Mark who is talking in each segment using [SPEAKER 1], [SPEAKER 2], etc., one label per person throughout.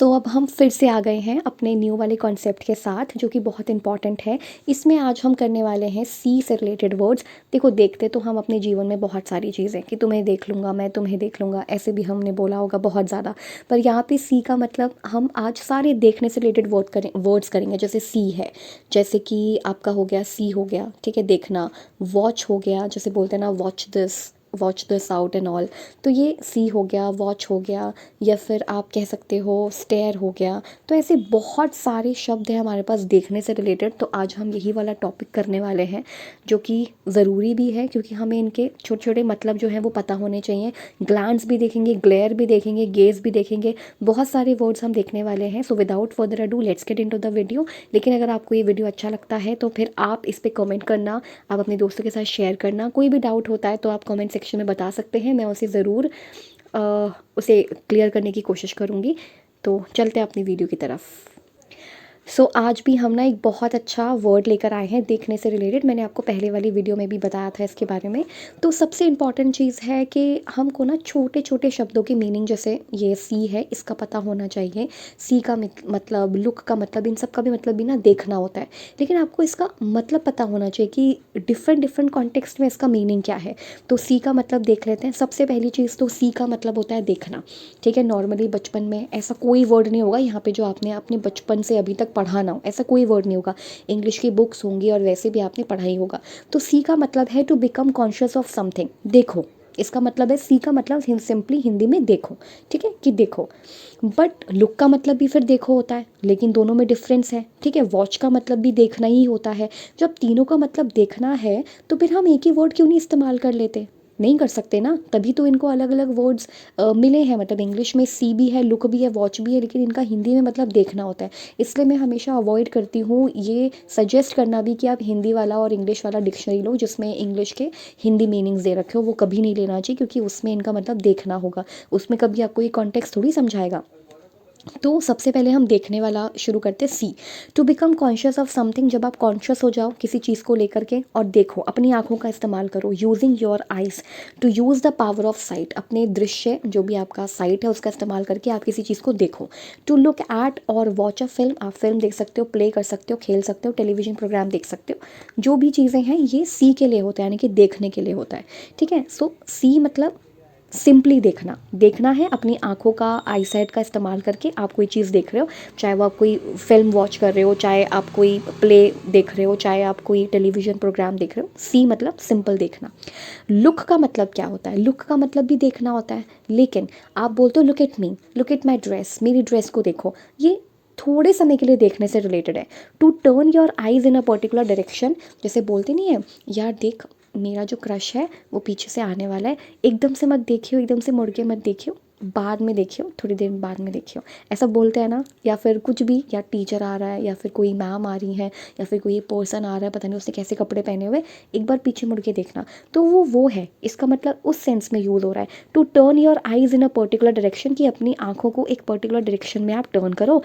[SPEAKER 1] अब हम फिर से आ गए हैं अपने न्यू वाले कॉन्सेप्ट के साथ, जो कि बहुत इंपॉर्टेंट है। इसमें आज हम करने वाले हैं सी से रिलेटेड वर्ड्स। देखो, देखते तो हम अपने जीवन में बहुत सारी चीज़ें कि तुम्हें देख लूँगा, मैं तुम्हें देख लूँगा, ऐसे भी हमने बोला होगा बहुत ज़्यादा। पर यहाँ पे सी का मतलब हम आज सारे देखने से रिलेटेड वर्ड्स करेंगे। जैसे सी है, जैसे कि आपका हो गया सी हो गया, ठीक है, देखना। वॉच हो गया, जैसे बोलते हैं ना, watch this out and all. तो ये सी हो गया, वॉच हो गया, या फिर आप कह सकते हो स्टेयर हो गया। तो ऐसे बहुत सारे शब्द हैं हमारे पास देखने से रिलेटेड। तो आज हम यही वाला टॉपिक करने वाले हैं, जो कि ज़रूरी भी है, क्योंकि हमें इनके छोटे छोटे मतलब जो हैं वो पता होने चाहिए। ग्लांस भी देखेंगे, ग्लेयर भी देखेंगे, गेज भी देखेंगे, बहुत सारे वर्ड्स हम देखने वाले हैं। So without further ado let's get into the video. लेकिन अगर आपको ये वीडियो अच्छा लगता है तो फिर आप इस पर कमेंट करना, आप अपने दोस्तों के साथ शेयर करना। कोई भी डाउट होता है तो आप कमेंट सेक्शन में बता सकते हैं, मैं उसे ज़रूर उसे क्लियर करने की कोशिश करूँगी। तो चलते हैं अपनी वीडियो की तरफ। आज भी हम ना एक बहुत अच्छा वर्ड लेकर आए हैं देखने से रिलेटेड। मैंने आपको पहले वाली वीडियो में भी बताया था इसके बारे में। तो सबसे इम्पॉर्टेंट चीज़ है कि हमको ना छोटे छोटे शब्दों की मीनिंग, जैसे ये सी है, इसका पता होना चाहिए। सी का मतलब, लुक का मतलब, इन सब का भी मतलब भी ना देखना होता है। लेकिन आपको इसका मतलब पता होना चाहिए कि डिफरेंट डिफरेंट कॉन्टेक्स्ट में इसका मीनिंग क्या है। तो सी का मतलब देख लेते हैं। सबसे पहली चीज़ तो सी का मतलब होता है देखना, ठीक है। नॉर्मली बचपन में ऐसा कोई वर्ड नहीं होगा यहाँ पे जो आपने अपने बचपन से अभी तक पढ़ा ना हो, ऐसा कोई वर्ड नहीं होगा। इंग्लिश की बुक्स होंगी और वैसे भी आपने पढ़ा ही होगा। तो सी का मतलब है to become conscious of something, देखो। इसका मतलब है, सी का मतलब सिंपली हिंदी में देखो, ठीक है, कि देखो। बट लुक का मतलब भी फिर देखो होता है, लेकिन दोनों में डिफरेंस है, ठीक है। वॉच का मतलब भी देखना ही होता है। जब तीनों का मतलब देखना है तो फिर हम एक ही वर्ड क्यों नहीं इस्तेमाल कर लेते? नहीं कर सकते ना, तभी तो इनको अलग अलग वर्ड्स मिले हैं। मतलब इंग्लिश में सी भी है, लुक भी है, वॉच भी है, लेकिन इनका हिंदी में मतलब देखना होता है। इसलिए मैं हमेशा अवॉइड करती हूँ ये सजेस्ट करना भी कि आप हिंदी वाला और इंग्लिश वाला डिक्शनरी लो जिसमें इंग्लिश के हिंदी मीनिंग्स दे रखे हो। वो कभी नहीं लेना चाहिए, क्योंकि उसमें इनका मतलब देखना होगा। उसमें कभी आपको ये कॉन्टेक्स्ट थोड़ी समझाएगा। तो सबसे पहले हम देखने वाला शुरू करते हैं, see. To become conscious of something, जब आप कॉन्शियस हो जाओ किसी चीज़ को लेकर के और देखो, अपनी आंखों का इस्तेमाल करो। Using your eyes to use the power of sight, अपने दृश्य, जो भी आपका साइट है उसका इस्तेमाल करके आप किसी चीज़ को देखो। टू लुक एट और वॉच अ फिल्म, आप फिल्म देख सकते हो, प्ले कर सकते हो, खेल सकते हो, टेलीविजन प्रोग्राम देख सकते हो। जो भी चीज़ें हैं ये सी के लिए होता है, यानी कि देखने के लिए होता है, ठीक है। सी मतलब सिंपली देखना, देखना है अपनी आंखों का, आई साइट का इस्तेमाल करके आप कोई चीज़ देख रहे हो। चाहे वो आप कोई फिल्म वॉच कर रहे हो, चाहे आप कोई प्ले देख रहे हो, चाहे आप कोई टेलीविज़न प्रोग्राम देख रहे हो। सी मतलब सिंपल देखना। लुक का मतलब क्या होता है? लुक का मतलब भी देखना होता है, लेकिन आप बोलते हो look at me, look at my dress, मेरी ड्रेस को देखो, ये थोड़े समय के लिए देखने से रिलेटेड है। To turn your eyes in a particular direction, जैसे बोलते नहीं है, यार देख, मेरा जो क्रश है वो पीछे से आने वाला है, एकदम से मत देखियो, एकदम से मुड़ के मत देखियो, बाद में देखियो, थोड़ी देर बाद में देखियो, ऐसा बोलते हैं ना। या फिर कुछ भी, या टीचर आ रहा है, या फिर कोई मैम आ रही है, या फिर कोई पर्सन आ रहा है, पता नहीं उसने कैसे कपड़े पहने हुए, एक बार पीछे मुड़ के देखना। तो वो है, इसका मतलब उस सेंस में यूज़ हो रहा है। To turn your eyes in a particular direction, कि अपनी आंखों को एक पर्टिकुलर डायरेक्शन में आप टर्न करो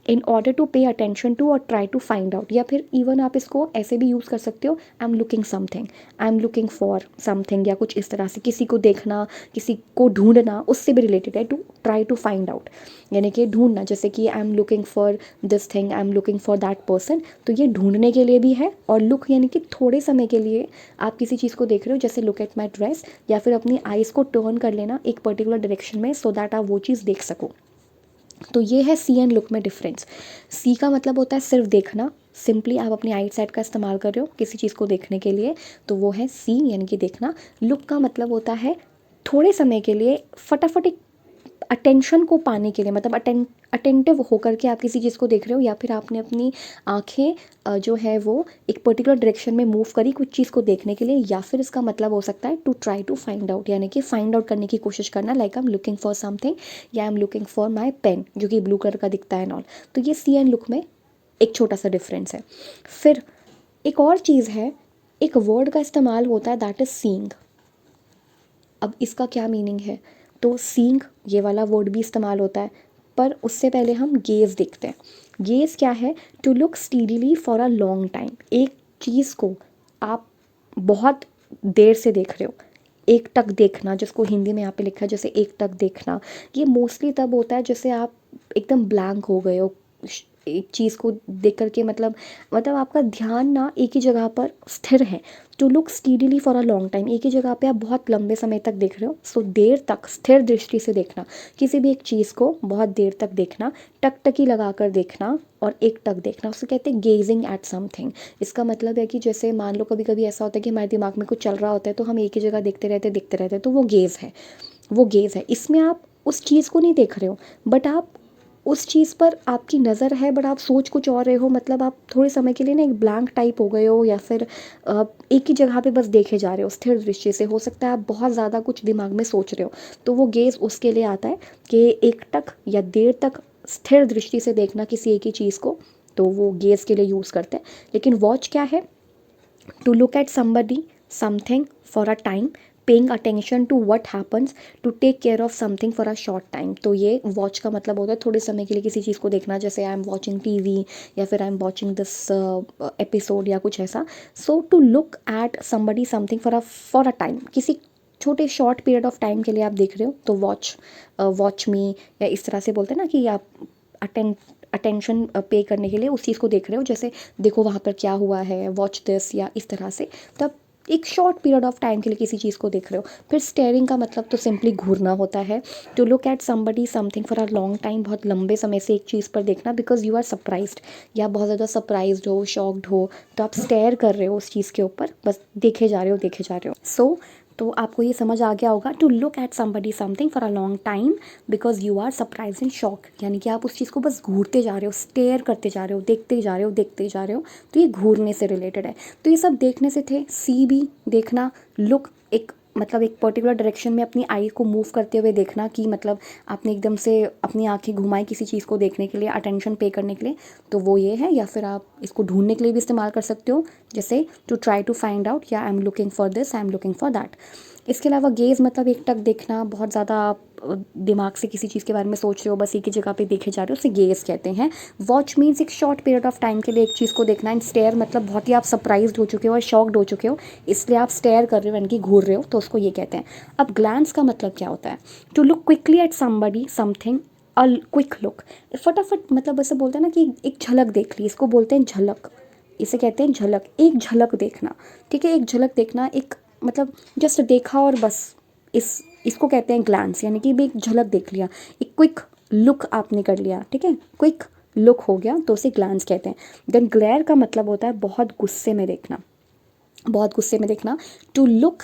[SPEAKER 1] in order to pay attention to और ट्राई टू फाइंड आउट। या फिर इवन आप इसको ऐसे भी यूज़ कर सकते हो, आई am looking something, I am looking for something, या कुछ इस तरह से। किसी को देखना, किसी को ढूंढना, उससे भी रिलेटेड है to try to find out, यानी कि ढूंढना। जैसे कि I am looking for this thing, I am looking for that person, तो ये ढूंढने के लिए भी है। और लुक यानी कि थोड़े समय के लिए आप किसी चीज़ को देख रहे हो, जैसे लुक एट माई ड्रेस, या फिर अपनी आइज़ को टर्न कर लेना एक पर्टिकुलर डायरेक्शन में, सो दैट आप वो चीज़ देख सको। तो ये है सी एंड लुक में डिफरेंस। सी का मतलब होता है सिर्फ देखना, सिंपली आप अपनी आई साइट का इस्तेमाल कर रहे हो किसी चीज़ को देखने के लिए, तो वो है सी, यानी कि देखना। लुक का मतलब होता है थोड़े समय के लिए, फटाफट एक अटेंशन को पाने के लिए, मतलब अटेंटिव होकर के आप किसी चीज़ को देख रहे हो, या फिर आपने अपनी आंखें जो है वो एक पर्टिकुलर डायरेक्शन में मूव करी कुछ चीज़ को देखने के लिए। या फिर इसका मतलब हो सकता है to try to find out, यानी कि फाइंड आउट करने की कोशिश करना, like I am looking for something, या I am looking for my pen, जो कि ब्लू कलर का दिखता है नॉल। तो ये सी एंड लुक में एक छोटा सा डिफरेंस है। फिर एक और चीज़ है, एक वर्ड का इस्तेमाल होता है, दैट इज़ सीइंग। अब इसका क्या मीनिंग है? तो सीइंग ये वाला वर्ड भी इस्तेमाल होता है, पर उससे पहले हम गेज़ देखते हैं। गेज़ क्या है? To look steadily for a long time, एक चीज़ को आप बहुत देर से देख रहे हो। एक टक देखना, जिसको हिंदी में यहाँ पे लिखा है जैसे एक टक देखना, ये मोस्टली तब होता है जैसे आप एकदम ब्लैंक हो गए हो एक चीज़ को देख करके, मतलब आपका ध्यान ना एक ही जगह पर स्थिर है। To look steadily for a long time, एक ही जगह पे आप बहुत लंबे समय तक देख रहे हो। सो देर तक स्थिर दृष्टि से देखना, किसी भी एक चीज़ को बहुत देर तक देखना, टकटकी लगा कर देखना और एक टक देखना, उसे कहते हैं गेजिंग एट समथिंग। इसका मतलब है कि जैसे मान लो कभी कभी ऐसा होता है कि हमारे दिमाग में कुछ चल रहा होता है तो हम एक ही जगह देखते रहते हैं, तो वो गेज़ है, वो गेज़ है। इसमें आप उस चीज़ को नहीं देख रहे हो, बट आप उस चीज़ पर आपकी नज़र है, बट आप सोच कुछ और रहे हो। मतलब आप थोड़े समय के लिए ना एक ब्लैंक टाइप हो गए हो, या फिर एक ही जगह पे बस देखे जा रहे हो स्थिर दृष्टि से। हो सकता है आप बहुत ज़्यादा कुछ दिमाग में सोच रहे हो, तो वो गेज़ उसके लिए आता है कि एक टक या देर तक स्थिर दृष्टि से देखना किसी एक ही चीज़ को, तो वो गेज़ के लिए यूज़ करते हैं। लेकिन वॉच क्या है? To look at somebody something for a time, paying attention to what happens, to take care of something for a short time. तो ये वॉच का मतलब होता है थोड़े समय के लिए किसी चीज़ को देखना, जैसे आई एम वॉचिंग टीवी या फिर I am watching this episode या कुछ ऐसा। So to look at somebody something for a time, किसी छोटे शॉर्ट पीरियड ऑफ टाइम के लिए आप देख रहे हो, तो वॉच मी, या इस तरह से बोलते हैं ना कि आप अटेंशन पे करने के लिए उस चीज़ को देख रहे हो, जैसे देखो वहाँ पर क्या हुआ है, वॉच दिस, या इस तरह से। तब एक शॉर्ट पीरियड ऑफ टाइम के लिए किसी चीज़ को देख रहे हो। फिर स्टेयरिंग का मतलब तो सिंपली घूरना होता है। To look at somebody something for a long time, बहुत लंबे समय से एक चीज़ पर देखना, बिकॉज यू आर सरप्राइज्ड, या बहुत ज़्यादा सरप्राइज्ड हो, शॉक्ड हो, तो आप स्टेयर कर रहे हो उस चीज़ के ऊपर, बस देखे जा रहे हो, देखे जा रहे हो। सो तो आपको ये समझ आ गया होगा, to look at somebody something for a long time because you are surprise and shock, यानी कि आप उस चीज़ को बस घूरते जा रहे हो, स्टेयर करते जा रहे हो, देखते जा रहे हो, देखते जा रहे हो। तो ये घूरने से रिलेटेड है। तो ये सब देखने से थे। सी भी देखना, लुक एक मतलब एक पर्टिकुलर डायरेक्शन में अपनी आई को मूव करते हुए देखना, कि मतलब आपने एकदम से अपनी आंखें घुमाई किसी चीज़ को देखने के लिए, अटेंशन पे करने के लिए, तो वो ये है। या फिर आप इसको ढूंढने के लिए भी इस्तेमाल कर सकते हो, जैसे to try to find out, या I am looking for this, I am looking for that. इसके अलावा गेज़ मतलब एक टक देखना, बहुत ज़्यादा आप दिमाग से किसी चीज़ के बारे में सोच रहे हो, बस एक ही जगह पे देखे जा रहे हो, उसे गेज़ कहते हैं। वॉच मीन्स एक शॉर्ट पीरियड ऑफ टाइम के लिए एक चीज़ को देखना। एंड स्टेयर मतलब बहुत ही आप सरप्राइज्ड हो चुके हो और शॉक्ड हो चुके हो, इसलिए आप स्टेयर कर रहे हो यानी कि घूर रहे हो, तो उसको ये कहते हैं। अब ग्लैंस का मतलब क्या होता है? To look quickly at somebody something, a quick look, फटाफट, मतलब ऐसे बोलते हैं ना कि एक झलक देख ली, इसको बोलते हैं झलक, इसे कहते हैं झलक, एक झलक देखना। ठीक है, एक झलक देखना, एक मतलब जस्ट देखा और बस, इसको कहते हैं ग्लैंस, यानी कि भी एक झलक देख लिया, एक क्विक लुक आपने कर लिया। ठीक है, क्विक लुक हो गया, तो उसे ग्लैंस कहते हैं। देन ग्लेयर का मतलब होता है बहुत गुस्से में देखना, बहुत गुस्से में देखना। To look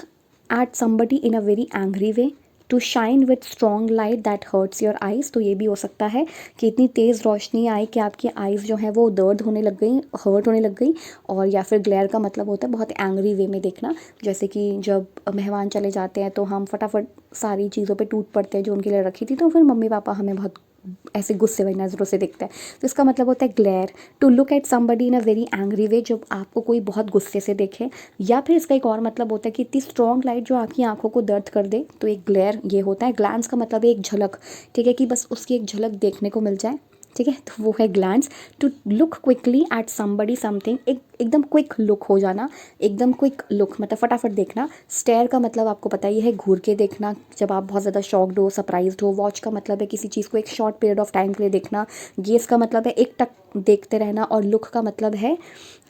[SPEAKER 1] at somebody in a very angry way, to shine with strong light that hurts your eyes, तो ये भी हो सकता है कि इतनी तेज़ रोशनी आई कि आपकी आइज़ जो है वो दर्द होने लग गई, हर्ट होने लग गई। और या फिर ग्लेयर का मतलब होता है बहुत एंग्री वे में देखना, जैसे कि जब मेहमान चले जाते हैं तो हम फटाफट सारी चीज़ों पे टूट पड़ते हैं जो उनके लिए रखी थी, तो फिर मम्मी पापा हमें बहुत ऐसे गुस्से वाली नज़रों से देखते हैं, तो इसका मतलब होता है glare. To look at somebody in a very angry way, जब आपको कोई बहुत गुस्से से देखे। या फिर इसका एक और मतलब होता है कि इतनी स्ट्रॉन्ग लाइट जो आपकी आंखों को दर्द कर दे, तो एक ग्लेयर ये होता है। ग्लैंस का मतलब है एक झलक, ठीक है, कि बस उसकी एक झलक देखने को मिल जाए, ठीक है, तो वो है glance. To look quickly at somebody something, एकदम क्विक लुक हो जाना, एकदम क्विक लुक मतलब फटाफट देखना। स्टेयर का मतलब आपको पता ही है, घूर के देखना, जब आप बहुत ज़्यादा शॉक्ड हो, सरप्राइज्ड हो। वॉच का मतलब है किसी चीज़ को एक शॉर्ट पीरियड ऑफ टाइम के लिए देखना। गेज़ का मतलब है एक टक देखते रहना। और लुक का मतलब है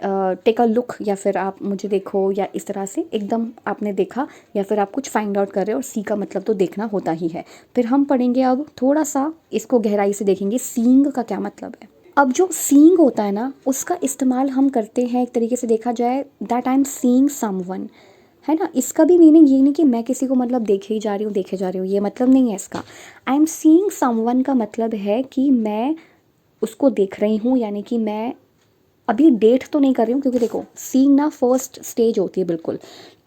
[SPEAKER 1] टेक अ लुक, या फिर आप मुझे देखो, या इस तरह से एकदम आपने देखा, या फिर आप कुछ फाइंड आउट कर रहे हो। और सी का मतलब तो देखना होता ही है। फिर हम पढ़ेंगे अब थोड़ा सा इसको गहराई से देखेंगे, सीइंग का क्या मतलब है। अब जो सीइंग होता है ना, उसका इस्तेमाल हम करते हैं एक तरीके से देखा जाए, that I am seeing someone, है ना। इसका भी मीनिंग ये नहीं कि मैं किसी को मतलब देखे ही जा रही हूँ, देखे जा रही हूँ, ये मतलब नहीं है इसका। आई एम सीइंग समवन का मतलब है कि मैं उसको देख रही हूँ, यानी कि मैं अभी डेट तो नहीं कर रही हूँ, क्योंकि देखो सीइंग ना फर्स्ट स्टेज होती है बिल्कुल।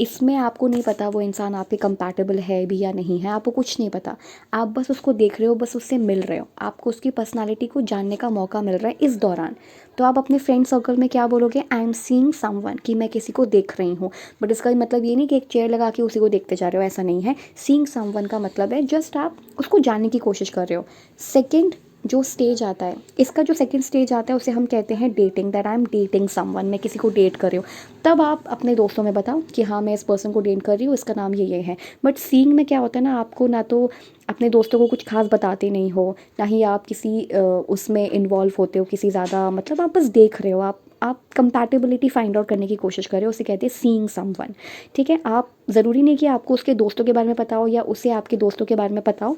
[SPEAKER 1] इसमें आपको नहीं पता वो इंसान आपके कंपैटिबल है भी या नहीं है, आपको कुछ नहीं पता। आप बस उसको देख रहे हो, बस उससे मिल रहे हो, आपको उसकी पर्सनालिटी को जानने का मौका मिल रहा है इस दौरान। तो आप अपने फ्रेंड सर्कल में क्या बोलोगे? आई एम सीइंग समवन, कि मैं किसी को देख रही हूँ। बट इसका मतलब ये नहीं कि एक चेयर लगा के उसी को देखते जा रहे हो, ऐसा नहीं है। सीइंग समवन का मतलब है जस्ट आप उसको जानने की कोशिश कर रहे हो। सेकेंड जो स्टेज आता है, इसका जो सेकंड स्टेज आता है उसे हम कहते हैं dating, that I am dating someone, मैं किसी को डेट कर रही हूँ। तब आप अपने दोस्तों में बताओ कि हाँ मैं इस पर्सन को डेट कर रही हूँ, इसका नाम ये है। बट सीइंग में क्या होता है ना, आपको ना तो अपने दोस्तों को कुछ खास बताते नहीं हो, ना ही आप किसी उसमें इन्वॉल्व होते हो किसी ज़्यादा, मतलब आप बस देख रहे हो, आप कंपैटिबिलिटी फाइंड आउट करने की कोशिश कर रहे हो, उसे कहते हैं सीइंग समवन। ठीक है, आप ज़रूरी नहीं कि आपको उसके दोस्तों के बारे में पता हो या उसे आपके दोस्तों के बारे में पता हो।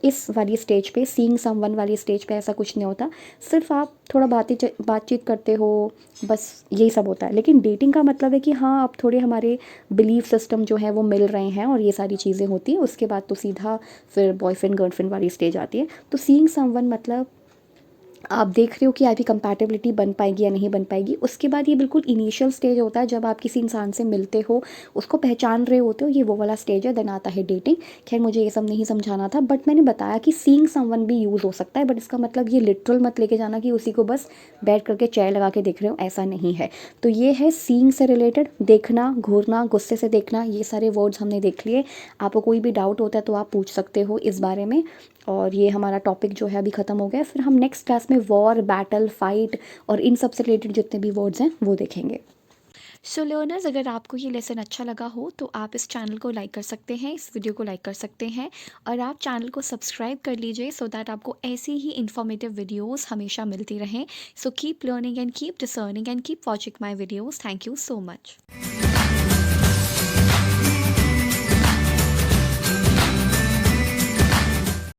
[SPEAKER 1] इस वाली स्टेज पे, सीइंग समवन वाली स्टेज पे ऐसा कुछ नहीं होता, सिर्फ आप थोड़ा बातचीत करते हो, बस यही सब होता है। लेकिन डेटिंग का मतलब है कि हाँ अब थोड़े हमारे बिलीफ सिस्टम जो है वो मिल रहे हैं और ये सारी चीज़ें होती हैं। उसके बाद तो सीधा फिर बॉयफ्रेंड गर्लफ्रेंड वाली स्टेज आती है। तो सीइंग समवन मतलब आप देख रहे हो कि आपकी कंपैटिबिलिटी बन पाएगी या नहीं बन पाएगी। उसके बाद ये बिल्कुल इनिशियल स्टेज होता है, जब आप किसी इंसान से मिलते हो, उसको पहचान रहे होते हो, ये वो वाला स्टेज है। देन आता है डेटिंग। खैर मुझे ये सब नहीं समझाना था, बट मैंने बताया कि सीइंग समवन भी यूज़ हो सकता है, बट इसका मतलब ये लिटरल मत लेके जाना कि उसी को बस बैठ करके चेयर लगा के देख रहे हो, ऐसा नहीं है। तो ये है सीइंग से रिलेटेड, देखना, घूरना, गुस्से से देखना, ये सारे वर्ड्स हमने देख लिए। आपको कोई भी डाउट होता है तो आप पूछ सकते हो इस बारे में। और ये हमारा टॉपिक जो है अभी ख़त्म हो गया। फिर हम नेक्स्ट क्लास में वॉर, बैटल, फाइट और इन सब से रिलेटेड जितने भी वर्ड्स हैं वो देखेंगे। सो लर्नर्स, अगर आपको ये लेसन अच्छा लगा हो तो आप इस चैनल को लाइक कर सकते हैं, इस वीडियो को लाइक कर सकते हैं, और आप चैनल को सब्सक्राइब कर लीजिए सो दैट आपको ऐसी ही इन्फॉर्मेटिव वीडियोस हमेशा मिलती रहें। So keep learning and keep discerning and keep watching my videos. Thank you so much.